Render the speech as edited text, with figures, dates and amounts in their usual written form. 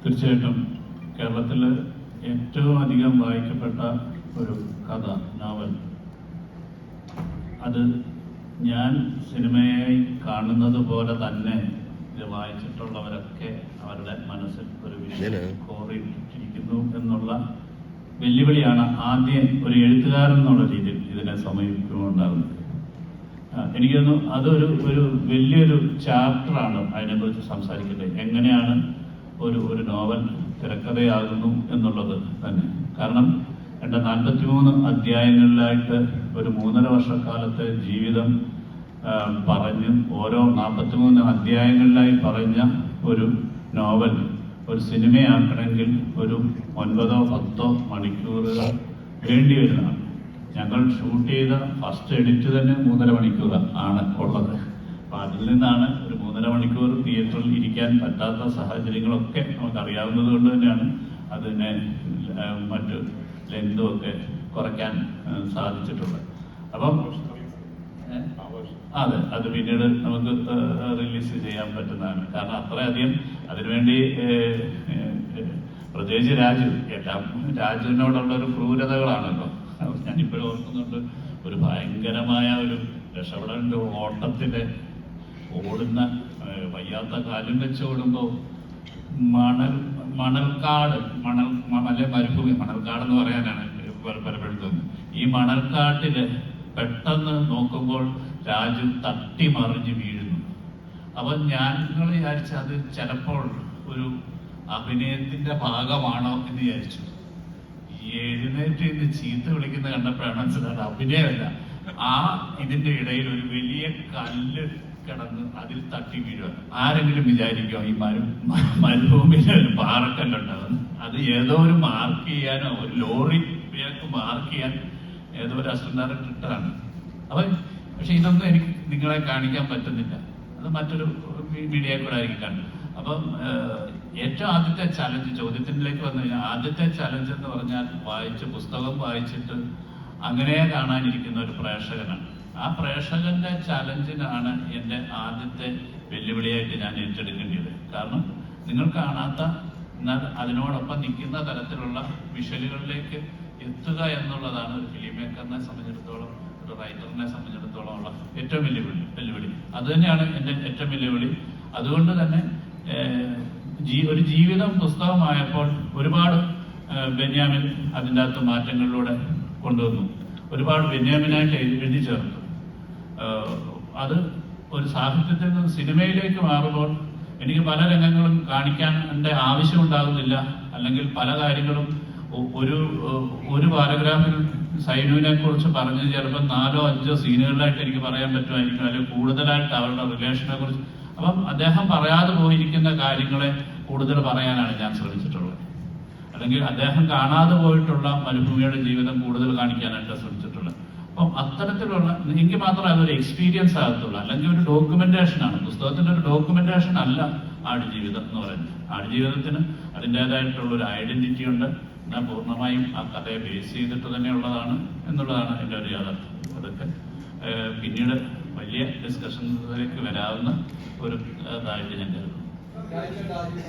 തീർച്ചയായിട്ടും കേരളത്തിൽ ഏറ്റവും അധികം വായിക്കപ്പെട്ട ഒരു കഥ നോവൽ, അത് ഞാൻ സിനിമയായി കാണുന്നത് പോലെ തന്നെ ഇത് വായിച്ചിട്ടുള്ളവരൊക്കെ അവരുടെ മനസ്സിൽ ഒരു വിഷയം കോറിയിട്ടിരിക്കുന്നു എന്നുള്ള വെല്ലുവിളിയാണ് ആദ്യം ഒരു എഴുത്തുകാരൻ എന്നുള്ള രീതിയിൽ ഇതിനെ സമീപിക്കുന്നുണ്ടാകുന്നത്. എനിക്ക് തോന്നുന്നു അതൊരു വലിയൊരു ചാപ്റ്ററാണ് അതിനെക്കുറിച്ച് സംസാരിക്കുന്നത്. എങ്ങനെയാണ് ഒരു നോവൽ തിരക്കഥയാകുന്നു എന്നുള്ളത് തന്നെ. കാരണം എൻ്റെ 43 അധ്യായങ്ങളിലായിട്ട് ഒരു 3.5 വർഷക്കാലത്തെ ജീവിതം പറഞ്ഞ് ഓരോ 43 അധ്യായങ്ങളിലായി പറഞ്ഞ ഒരു നോവൽ ഒരു സിനിമയാക്കണമെങ്കിൽ ഒരു 9-10 മണിക്കൂറുകൾ വേണ്ടി വരുന്നതാണ്. ഞങ്ങൾ ഷൂട്ട് ചെയ്ത ഫസ്റ്റ് എഡിറ്റ് തന്നെ 3.5 മണിക്കൂർ ആണ് ഉള്ളത്. അപ്പം അതിൽ നിന്നാണ് ഒരു 3.5 മണിക്കൂർ തിയേറ്ററിൽ ഇരിക്കാൻ പറ്റാത്ത സാഹചര്യങ്ങളൊക്കെ നമുക്കറിയാവുന്നത് കൊണ്ട് തന്നെയാണ് അതിനെ മറ്റു ലെങ്തും ഒക്കെ കുറയ്ക്കാൻ സാധിച്ചിട്ടുള്ളത്. അപ്പം അതെ, അത് പിന്നീട് നമുക്ക് റിലീസ് ചെയ്യാൻ പറ്റുന്നതാണ്. കാരണം അത്രയധികം അതിനുവേണ്ടി പ്രത്യേകിച്ച് രാജുവിനോടുള്ള ഒരു ക്രൂരതകളാണല്ലോ. ഞാനിപ്പോഴും ഓർക്കുന്നുണ്ട്, ഒരു ഭയങ്കരമായ ഒരു രക്ഷപ്പെടേണ്ട ഓട്ടത്തില് ഓടുന്ന വയ്യാത്ത കാലും വെച്ച് ഓടുമ്പോൾ മണൽക്കാട് അല്ലെ മരുഭൂമി, മണൽക്കാട് എന്ന് പറയാനാണ് പലപ്പോഴും തോന്നുന്നത്. ഈ മണൽക്കാട്ടില് പെട്ടെന്ന് നോക്കുമ്പോൾ രാജു തട്ടി മറിഞ്ഞ് വീഴുന്നു. അപ്പൊ ഞങ്ങൾ വിചാരിച്ച അത് ചിലപ്പോൾ ഒരു അഭിനയത്തിന്റെ ഭാഗമാണോ എന്ന് വിചാരിച്ചു. എഴുന്നേറ്റ് ഇന്ന് ചീത്ത വിളിക്കുന്ന കണ്ടപ്പോഴാണ് മനസ്സിലായത് അഭിനയമല്ല. ഇതിന്റെ ഇടയിൽ ഒരു വലിയ കല്ല് കിടന്ന് അതിൽ തട്ടി വീഴുക. ആരെങ്കിലും വിചാരിക്കോ ഈ മരുഭൂമിയിൽ ഒരു പാറക്കല്ലുണ്ടാകുന്നു? അത് ഏതോ ഒരു മാർക്ക് ചെയ്യാനോ ഒരു ലോറി മാർക്ക് ചെയ്യാൻ ഏതോ ഒരു അസിസ്റ്റന്റ് ഡയറക്ടർ ഇട്ടതാണ്. പക്ഷെ ഇതൊന്നും എനിക്ക് നിങ്ങളെ കാണിക്കാൻ പറ്റുന്നില്ല. അത് മറ്റൊരു മീഡിയ കൂടെ ആയിരിക്കും കണ്ടത്. അപ്പം ഏറ്റവും ആദ്യത്തെ ചലഞ്ച്, ചോദ്യത്തിലേക്ക് വന്നു കഴിഞ്ഞാൽ ആദ്യത്തെ ചലഞ്ച് എന്ന് പറഞ്ഞാൽ പുസ്തകം വായിച്ചിട്ട് അങ്ങനെ കാണാനിരിക്കുന്ന ഒരു പ്രേക്ഷകനാണ്. ആ പ്രേക്ഷകന്റെ ചലഞ്ചിനാണ് എൻ്റെ ആദ്യത്തെ വെല്ലുവിളിയായിട്ട് ഞാൻ ഏറ്റെടുക്കേണ്ടത്. കാരണം നിങ്ങൾ കാണാത്ത എന്നാൽ അതിനോടൊപ്പം നിൽക്കുന്ന തരത്തിലുള്ള വിഷ്വലുകളിലേക്ക് എത്തുക എന്നുള്ളതാണ് ഒരു ഫിലിം മേക്കറിനെ സംബന്ധിച്ചിടത്തോളം, ഒരു റൈറ്ററിനെ സംബന്ധിച്ചിടത്തോളം ഉള്ള ഏറ്റവും വെല്ലുവിളി. അത് തന്നെയാണ് എൻ്റെ ഏറ്റവും വെല്ലുവിളി. അതുകൊണ്ട് തന്നെ ഒരു ജീവിതം പുസ്തകമായപ്പോൾ ഒരുപാട് ബെന്യാമിൻ അതിൻ്റെ അകത്ത് മാറ്റങ്ങളിലൂടെ കൊണ്ടുവന്നു. ഒരുപാട് ബെന്യാമിനായിട്ട് എഴുതി ചേർത്തു. അത് ഒരു സാഹിത്യത്തിൽ നിന്ന് സിനിമയിലേക്ക് മാറുമ്പോൾ എനിക്ക് പല രംഗങ്ങളും കാണിക്കാൻ എൻ്റെ ആവശ്യമുണ്ടാകുന്നില്ല. അല്ലെങ്കിൽ പല കാര്യങ്ങളും ഒരു പാരഗ്രാഫിൽ സൈനുവിനെ കുറിച്ച് പറഞ്ഞ് ചിലപ്പോൾ 4-5 സീനുകളിലായിട്ട് എനിക്ക് പറയാൻ പറ്റുമായിരിക്കും, അല്ലെങ്കിൽ കൂടുതലായിട്ട് അവരുടെ റിലേഷനെ കുറിച്ച്. അപ്പം അദ്ദേഹം പറയാതെ പോയിരിക്കുന്ന കാര്യങ്ങളെ കൂടുതൽ പറയാനാണ് ഞാൻ ശ്രമിച്ചിട്ടുള്ളത്. അല്ലെങ്കിൽ അദ്ദേഹം കാണാതെ പോയിട്ടുള്ള മരുഭൂമിയുടെ ജീവിതം കൂടുതൽ കാണിക്കാനായിട്ട് ശ്രമിച്ചിട്ടുള്ളത്. അപ്പം അത്തരത്തിലുള്ള എനിക്ക് മാത്രമേ അതൊരു എക്സ്പീരിയൻസ് ആകത്തുള്ളൂ. അല്ലെങ്കിൽ ഒരു ഡോക്യുമെന്റേഷനാണ്, പുസ്തകത്തിന്റെ ഒരു ഡോക്യുമെന്റേഷൻ അല്ല ആടുജീവിതം എന്ന് പറയുന്നത്. ആടുജീവിതത്തിന് അതിൻ്റെതായിട്ടുള്ള ഒരു ഐഡന്റിറ്റി ഉണ്ട്. എന്നാൽ പൂർണ്ണമായും ആ കഥയെ ബേസ് ചെയ്തിട്ട് തന്നെയുള്ളതാണ് എന്നുള്ളതാണ് എൻ്റെ ഒരു യാഥാർത്ഥ്യം. അതൊക്കെ പിന്നീട് വലിയ ഡിസ്കഷനിലേക്ക് വരാവുന്ന ഒരു ഇതായിട്ട് ഞാൻ കരുതുന്നു.